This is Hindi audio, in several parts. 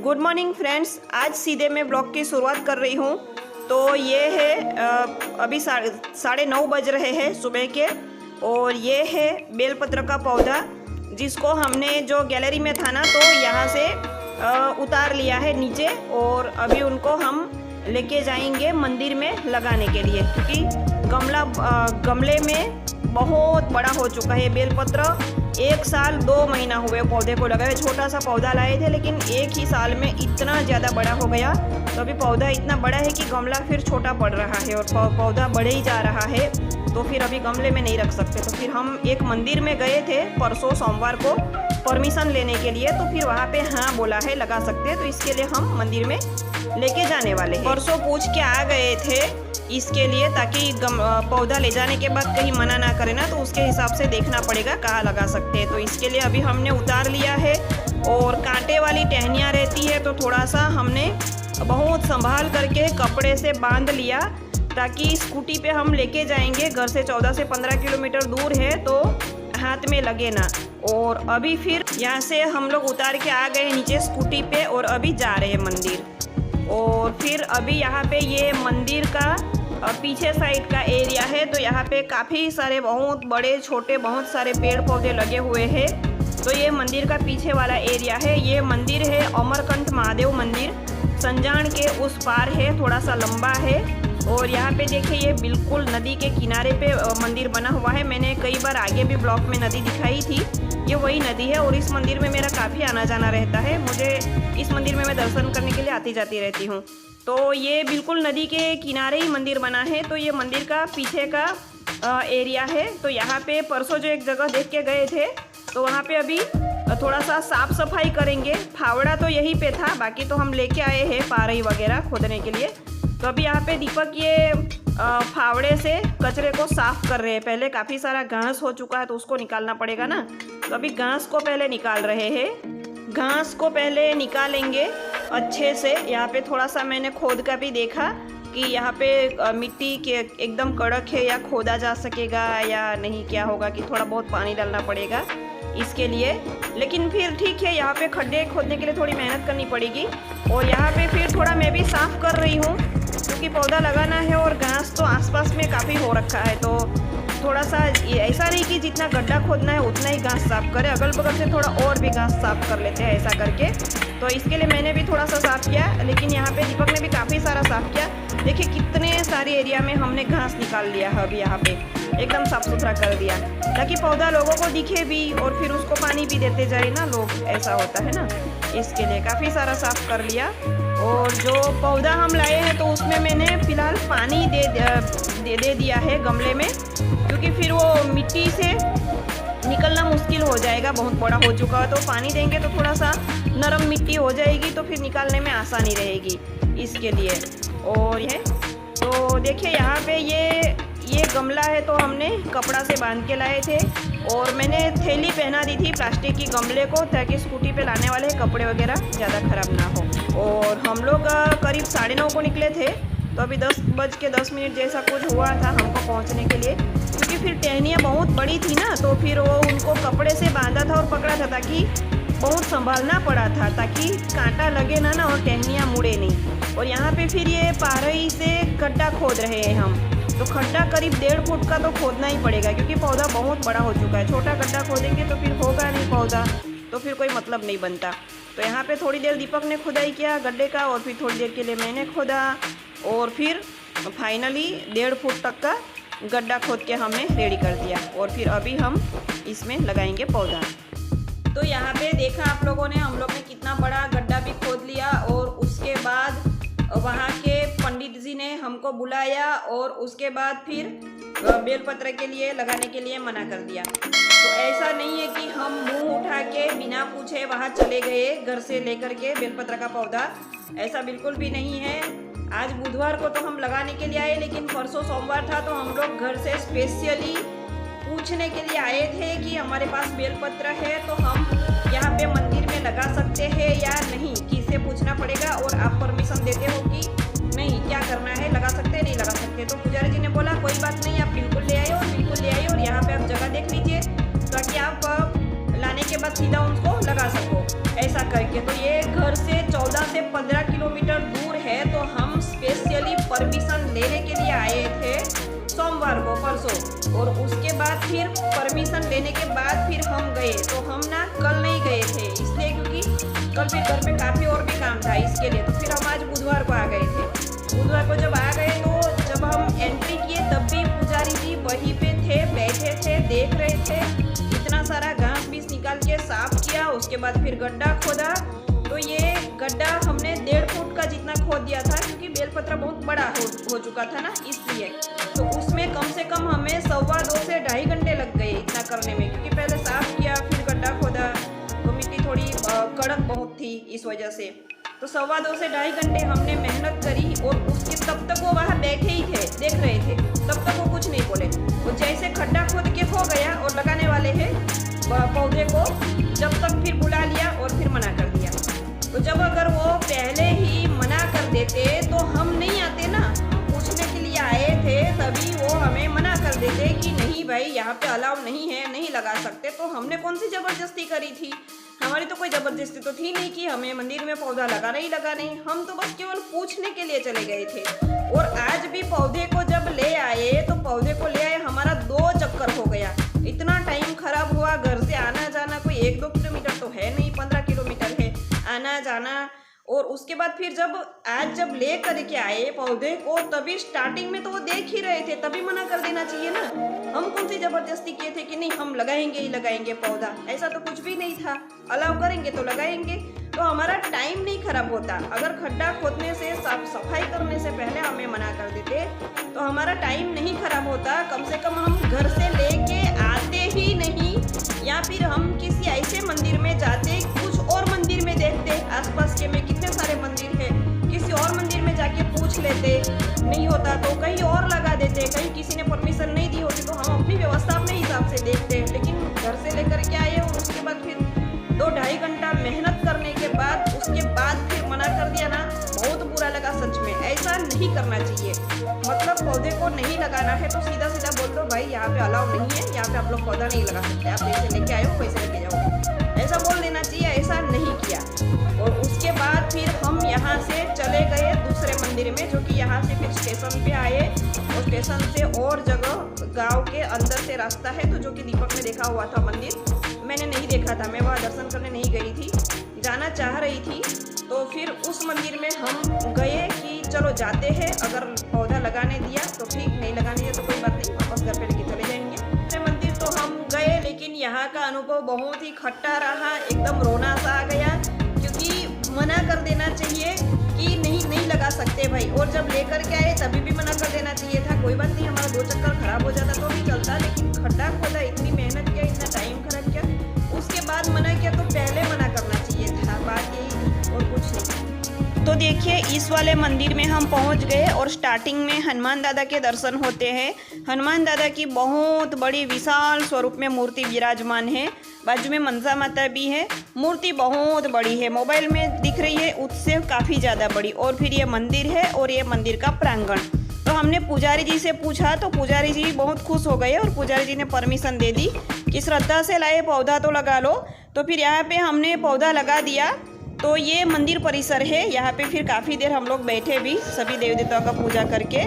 Good morning friends. आज सीधे मैं ब्लॉग की शुरुआत कर रही हूँ। तो ये है अभी 9:30 बज रहे हैं सुबह के, और ये है बेलपत्र का पौधा जिसको हमने जो गैलरी में था ना, तो यहाँ से उतार लिया है नीचे, और अभी उनको हम लेके जाएंगे मंदिर में लगाने के लिए, क्योंकि गमले में बहुत बड़ा हो चुका है बेलपत्र। 1 साल 2 महीना हुए पौधे को लगाए। छोटा सा पौधा लाए थे, लेकिन एक ही साल में इतना ज़्यादा बड़ा हो गया। तो अभी पौधा इतना बड़ा है कि गमला फिर छोटा पड़ रहा है, और पौधा बढ़े ही जा रहा है, तो फिर अभी गमले में नहीं रख सकते। तो फिर हम एक मंदिर में गए थे परसों सोमवार को परमिशन लेने के लिए, तो फिर वहाँ पे हाँ बोला है लगा सकते हैं। तो इसके लिए हम मंदिर में लेके जाने वाले हैं। परसों पूछ के आ गए थे इसके लिए, ताकि पौधा ले जाने के बाद कहीं मना ना करे ना, तो उसके हिसाब से देखना पड़ेगा कहाँ लगा सकते हैं। तो इसके लिए अभी हमने उतार लिया है, और कांटे वाली टहनियाँ रहती है तो थोड़ा सा हमने बहुत संभाल करके कपड़े से बांध लिया, ताकि स्कूटी पे हम लेके जाएंगे। घर से 14 से 15 किलोमीटर दूर है, तो हाथ में लगे ना। और अभी फिर यहाँ से हम लोग उतार के आ गए नीचे स्कूटी पे, और अभी जा रहे हैं मंदिर। और फिर अभी यहाँ पे ये मंदिर का पीछे साइड का एरिया है, तो यहाँ पे काफ़ी सारे बहुत बड़े छोटे बहुत सारे पेड़ पौधे लगे हुए हैं। तो ये मंदिर का पीछे वाला एरिया है। ये मंदिर है अमरकंठ महादेव मंदिर, संजान के उस पार है, थोड़ा सा लंबा है। और यहाँ पे देखिए ये बिल्कुल नदी के किनारे पे मंदिर बना हुआ है। मैंने कई बार आगे भी ब्लॉग में नदी दिखाई थी, ये वही नदी है। और इस मंदिर में मेरा काफ़ी आना जाना रहता है। मुझे इस मंदिर में मैं दर्शन करने के लिए आती जाती रहती हूँ। तो ये बिल्कुल नदी के किनारे ही मंदिर बना है। तो ये मंदिर का पीछे का एरिया है। तो यहाँ पे परसों जो एक जगह देख के गए थे, तो वहाँ पे अभी थोड़ा सा साफ सफाई करेंगे। फावड़ा तो यहीं पे था, बाकी तो हम लेके आए हैं पारई वगैरह खोदने के लिए। तो अभी यहाँ पे दीपक ये फावड़े से कचरे को साफ कर रहे हैं। पहले काफ़ी सारा घास हो चुका है, तो उसको निकालना पड़ेगा ना। तो अभी घास को पहले निकाल रहे हैं। घास को पहले निकालेंगे अच्छे से। यहाँ पे थोड़ा सा मैंने खोद का भी देखा कि यहाँ पे मिट्टी के एकदम कड़क है, या खोदा जा सकेगा या नहीं, क्या होगा कि थोड़ा बहुत पानी डालना पड़ेगा इसके लिए। लेकिन फिर ठीक है, यहाँ पे खड्डे खोदने के लिए थोड़ी मेहनत करनी पड़ेगी। और यहाँ पे फिर थोड़ा मैं भी साफ़ कर रही हूँ, क्योंकि पौधा लगाना है और घास तो आसपास में काफ़ी हो रखा है। तो थोड़ा सा ऐसा नहीं कि जितना गड्ढा खोदना है उतना ही घास साफ़ करें, अगल बगल से थोड़ा और भी घास साफ़ कर लेते हैं ऐसा करके। तो इसके लिए मैंने भी थोड़ा सा साफ़ किया, लेकिन यहाँ पे दीपक ने भी काफ़ी सारा साफ़ किया। देखिए कितने सारे एरिया में हमने घास निकाल लिया है अभी यहाँ पे, एकदम साफ़ सुथरा कर दिया, ताकि पौधा लोगों को दिखे भी और फिर उसको पानी भी देते जाए ना लोग, ऐसा होता है ना। इसके लिए काफ़ी सारा साफ़ कर लिया। और जो पौधा हम लाए हैं तो उसमें मैंने फ़िलहाल पानी दे दिया है गमले में, क्योंकि फिर वो मिट्टी से निकलना मुश्किल हो जाएगा, बहुत बड़ा हो चुका है। तो पानी देंगे तो थोड़ा सा नरम मिट्टी हो जाएगी, तो फिर निकालने में आसानी रहेगी इसके लिए। और ये तो देखिए यहाँ पे ये गमला है, तो हमने कपड़ा से बांध के लाए थे। और मैंने थैली पहना दी थी प्लास्टिक की गमले को, ताकि स्कूटी पे लाने वाले कपड़े वगैरह ज़्यादा ख़राब ना हो। और हम लोग करीब 9:30 को निकले थे, तो अभी 10:10 जैसा कुछ हुआ था हमको पहुंचने के लिए, क्योंकि फिर टहनियाँ बहुत बड़ी थी ना, तो फिर वो उनको कपड़े से बांधा था और पकड़ा था, ताकि बहुत संभालना पड़ा था, ताकि कांटा लगे ना और टहनियाँ मुड़े नहीं। और यहाँ पे फिर ये पारई से गड्ढा खोद रहे हैं हम। तो खड्डा करीब 1.5 फुट का तो खोदना ही पड़ेगा, क्योंकि पौधा बहुत बड़ा हो चुका है। छोटा गड्ढा खोदेंगे तो फिर होगा नहीं पौधा, तो फिर कोई मतलब नहीं बनता। तो यहाँ पे थोड़ी देर दीपक ने खुदाई किया गड्ढे का, और फिर थोड़ी देर के लिए मैंने खोदा, और फिर फाइनली 1.5 फुट तक का गड्ढा खोद के हमने रेडी कर दिया। और फिर अभी हम इसमें लगाएंगे पौधा। तो यहाँ पे देखा आप लोगों ने, हम लोग ने कितना बड़ा गड्ढा भी खोद लिया। और उसके बाद वहाँ के पंडित जी ने हमको बुलाया, और उसके बाद फिर बेलपत्र के लिए लगाने के लिए मना कर दिया। तो ऐसा नहीं है कि हम मुंह उठा के बिना पूछे वहाँ चले गए घर से लेकर के बेलपत्र का पौधा, ऐसा बिल्कुल भी नहीं है। आज बुधवार को तो हम लगाने के लिए आए, लेकिन परसों सोमवार था, तो हम लोग घर से स्पेशली पूछने के लिए आए थे कि हमारे पास बेलपत्र है, तो हम यहाँ पे मंदिर में लगा सकते हैं या नहीं, किससे पूछना पड़ेगा, और आप परमिशन देते हो कि नहीं, क्या करना है, लगा सकते हैं नहीं लगा सकते। तो पुजारी जी ने बोला कोई बात नहीं, आप बिल्कुल ले आए, और बिल्कुल ले आए, और यहाँ पे आप जगह देख लीजिए, ताकि आप लाने के बाद सीधा उनको लगा सको, ऐसा करके। तो ये घर से 14 से 15 किलोमीटर दूर है, तो हम स्पेशली परमिशन लेने के लिए आए थे सोमवार को, परसों। और उसके बाद फिर परमिशन लेने के बाद फिर हम गए। तो हम ना कल नहीं गए थे इसलिए क्योंकि कल फिर घर पे काफ़ी और भी काम था इसके लिए। तो फिर हम आज बुधवार को आ गए थे। बुधवार को जब आ गए तो जब हम एंट्री किए तब भी पुजारी जी वहीं पे थे, बैठे थे, देख रहे थे। इतना सारा घास बीस निकाल के साफ किया। उसके बाद फिर गड्ढा खोदा। तो ये गड्ढा हमने 1.5 फुट का जितना खोद दिया था क्योंकि बेलपत्र बहुत बड़ा हो चुका था ना, इसलिए। तो उसमें कम से कम हमें 2.25 से 2.5 घंटे लग गए इतना करने में, क्योंकि पहले साफ किया फिर गड्ढा खोदा। तो मिट्टी थोड़ी कड़क बहुत थी इस वजह से। तो 2.25 से 2.5 घंटे हमने मेहनत करी। और उसके तब तक वो वहाँ बैठे ही थे, देख रहे थे। तब तक वो कुछ नहीं बोले। वो जैसे खड्डा खोद के हो गया और लगाने वाले हैं पौधे को, जब तक फिर बुला लिया और फिर मना कर दिया। तो जब अगर वो पहले ही मना कर देते तो हम नहीं आते ना, पूछने के लिए आए थे, तभी वो हमें मना कर देते कि नहीं भाई यहाँ पे अलाउ नहीं है, नहीं लगा सकते। तो हमने कौन सी ज़बरदस्ती करी थी? हमारी तो कोई ज़बरदस्ती तो थी नहीं कि हमें मंदिर में पौधा लगाना ही लगाना ही। हम तो बस केवल पूछने के लिए चले गए थे। और आज भी पौधे को जब ले आए तो पौधे को ले आए हमारा 2 चक्कर हो गया। इतना टाइम खराब हुआ। घर से आना जाना कोई 1-2 किलोमीटर तो है नहीं, 15 किलोमीटर है आना जाना। और उसके बाद फिर जब ले करके आए पौधे को, तभी स्टार्टिंग में तो वो देख ही रहे थे, तभी मना कर देना चाहिए ना। हम कौन सी जबरदस्ती किए थे कि नहीं हम लगाएंगे ही लगाएंगे पौधा? ऐसा तो कुछ भी नहीं था। अलाउ करेंगे तो लगाएंगे। तो हमारा टाइम नहीं खराब होता। अगर खड्डा खोदने से, साफ सफाई करने से पहले हमें मना कर देते तो हमारा टाइम नहीं खराब होता। कम से कम हम घर से लेके आते ही नहीं, या फिर हम किसी ऐसे मंदिर में जाते, कुछ और मंदिर में देखते आसपास के में कितने सारे मंदिर है, किसी और मंदिर में जाके पूछ लेते। नहीं होता तो कहीं और लगा देते। कहीं किसी ने परमिशन नहीं दी होती तो हम अपनी व्यवस्था अपने हिसाब से देखते। लेकिन घर से लेकर के आए और उसके बाद फिर 2-2.5 घंटा मेहनत करने के बाद उसके बाद फिर मना कर दिया ना, बहुत बुरा लगा सच में। ऐसा नहीं करना चाहिए। मतलब पौधे को नहीं लगाना है तो सीधा सीधा बोल दो भाई यहाँ पे अलाउ नहीं है, यहाँ पे आप लोग पौधा नहीं लगा सकते, आप जैसे लेके आए हो वैसे लेके जाओ, ऐसा बोल देना चाहिए। ऐसा नहीं किया। और उसके बाद फिर हम यहाँ से चले गए दूसरे मंदिर में, जो कि यहाँ से फिर स्टेशन पे आए। और स्टेशन से और जगह गांव के अंदर से रास्ता है, तो जो कि दीपक ने देखा हुआ था मंदिर, मैंने नहीं देखा था। मैं वहाँ दर्शन करने नहीं गई थी, जाना चाह रही थी। तो फिर उस मंदिर में हम गए कि चलो जाते हैं, अगर पौधा लगाने दिया तो ठीक, नहीं लगाने दिया तो कोई बात नहीं, वापस घर पे लेके चले जाएंगे। दूसरे मंदिर तो हम गए, लेकिन यहाँ का अनुभव बहुत ही खट्टा रहा। एकदम रोना सा आ गया, क्योंकि मना कर देना चाहिए कि नहीं लगा सकते भाई। और जब लेकर के आए तभी भी मना कर देना चाहिए था। कोई बात नहीं, हमारा 2 चक्कर खराब हो जाता तो भी चलता, लेकिन खड्डा खोदा, इतनी मेहनत किया, इतना टाइम खराब किया, उसके बाद मना किया तो पहले मना करना चाहिए था। बात यही और कुछ नहीं। तो देखिए इस वाले मंदिर में हम पहुंच गए और स्टार्टिंग में हनुमान दादा के दर्शन होते हैं। हनुमान दादा की बहुत बड़ी विशाल स्वरूप में मूर्ति विराजमान है। बाजू में मनसा माता भी है। मूर्ति बहुत बड़ी है, मोबाइल में दिख रही है उससे काफ़ी ज़्यादा बड़ी। और फिर ये मंदिर है और ये मंदिर का प्रांगण। तो हमने पुजारी जी से पूछा तो पुजारी जी बहुत खुश हो गए और पुजारी जी ने परमिशन दे दी कि श्रद्धा से लाए पौधा तो लगा लो। तो फिर यहाँ पे हमने पौधा लगा दिया। तो ये मंदिर परिसर है। यहाँ पे फिर काफ़ी देर हम लोग बैठे भी सभी देवी देवताओं का पूजा करके।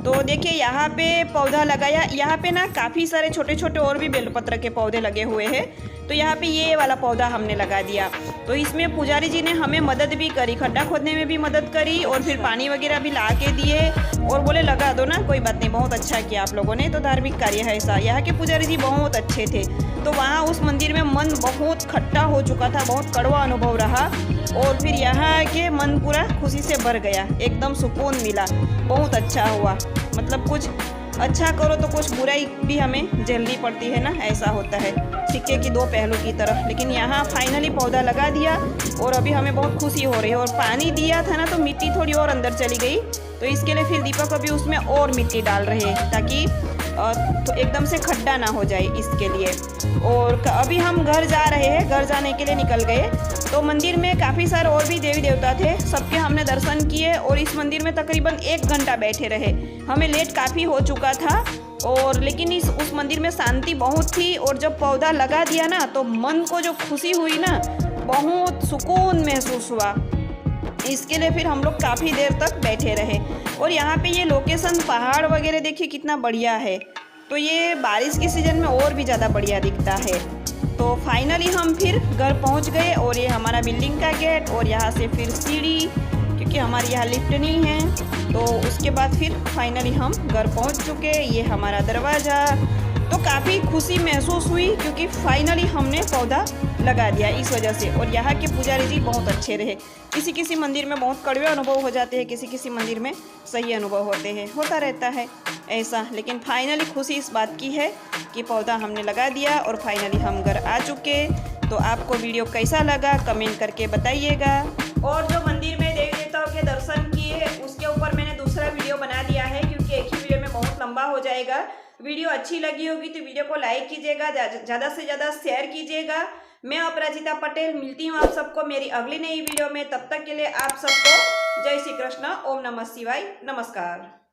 तो देखिए यहाँ पे पौधा लगाया। यहाँ पे ना काफ़ी सारे छोटे छोटे और भी बेलपत्र के पौधे लगे हुए हैं। तो यहाँ पे ये वाला पौधा हमने लगा दिया। तो इसमें पुजारी जी ने हमें मदद भी करी, खड्डा खोदने में भी मदद करी और फिर पानी वगैरह भी ला के दिए और बोले लगा दो ना, कोई बात नहीं, बहुत अच्छा किया आप लोगों ने। तो धार्मिक कार्य है ऐसा। यहाँ के पुजारी जी बहुत अच्छे थे। तो वहाँ उस मंदिर में मन बहुत खट्टा हो चुका था, बहुत कड़वा अनुभव रहा। और फिर यहाँ के मन पूरा खुशी से भर गया, एकदम सुकून मिला, बहुत अच्छा हुआ। मतलब कुछ अच्छा करो तो कुछ बुराई भी हमें झेलनी पड़ती है ना, ऐसा होता है, सिक्के की 2 पहलू की तरह। लेकिन यहाँ फाइनली पौधा लगा दिया और अभी हमें बहुत खुशी हो रही है। और पानी दिया था ना तो मिट्टी थोड़ी और अंदर चली गई, तो इसके लिए फिर दीपक अभी उसमें और मिट्टी डाल रहे हैं ताकि तो एकदम से खड्डा ना हो जाए इसके लिए। और अभी हम घर जा रहे हैं, घर जाने के लिए निकल गए। तो मंदिर में काफ़ी सारे और भी देवी देवता थे, सबके हमने दर्शन किए और इस मंदिर में तकरीबन 1 घंटा बैठे रहे। हमें लेट काफ़ी हो चुका था और लेकिन उस मंदिर में शांति बहुत थी। और जब पौधा लगा दिया ना तो मन को जो खुशी हुई ना, बहुत सुकून महसूस हुआ। इसके लिए फिर हम लोग काफ़ी देर तक बैठे रहे। और यहाँ पे ये लोकेशन पहाड़ वगैरह देखिए कितना बढ़िया है। तो ये बारिश के सीज़न में और भी ज़्यादा बढ़िया दिखता है। तो फाइनली हम फिर घर पहुँच गए और ये हमारा बिल्डिंग का गेट और यहाँ से फिर सीढ़ी, क्योंकि हमारे यहाँ लिफ्ट नहीं है। तो उसके बाद फिर फाइनली हम घर पहुँच चुके। ये हमारा दरवाज़ा। तो काफ़ी खुशी महसूस हुई क्योंकि फाइनली हमने पौधा लगा दिया इस वजह से। और यहाँ के पुजारी जी बहुत अच्छे रहे। किसी किसी मंदिर में बहुत कड़वे अनुभव हो जाते हैं, किसी किसी मंदिर में सही अनुभव होते हैं, होता रहता है ऐसा। लेकिन फाइनली खुशी इस बात की है कि पौधा हमने लगा दिया और फाइनली हम घर आ चुके। तो आपको वीडियो कैसा लगा कमेंट करके बताइएगा। और जो मंदिर में देवी देवताओं के दर्शन किए उसके ऊपर मैंने दूसरा वीडियो बना दिया है, क्योंकि एक ही वीडियो में बहुत लंबा हो जाएगा। वीडियो अच्छी लगी होगी तो वीडियो को लाइक कीजिएगा, ज़्यादा से ज़्यादा शेयर कीजिएगा। मैं अपराजिता पटेल मिलती हूँ आप सबको मेरी अगली नई वीडियो में। तब तक के लिए आप सबको जय श्री कृष्ण, ओम नमः शिवाय, नमस्कार।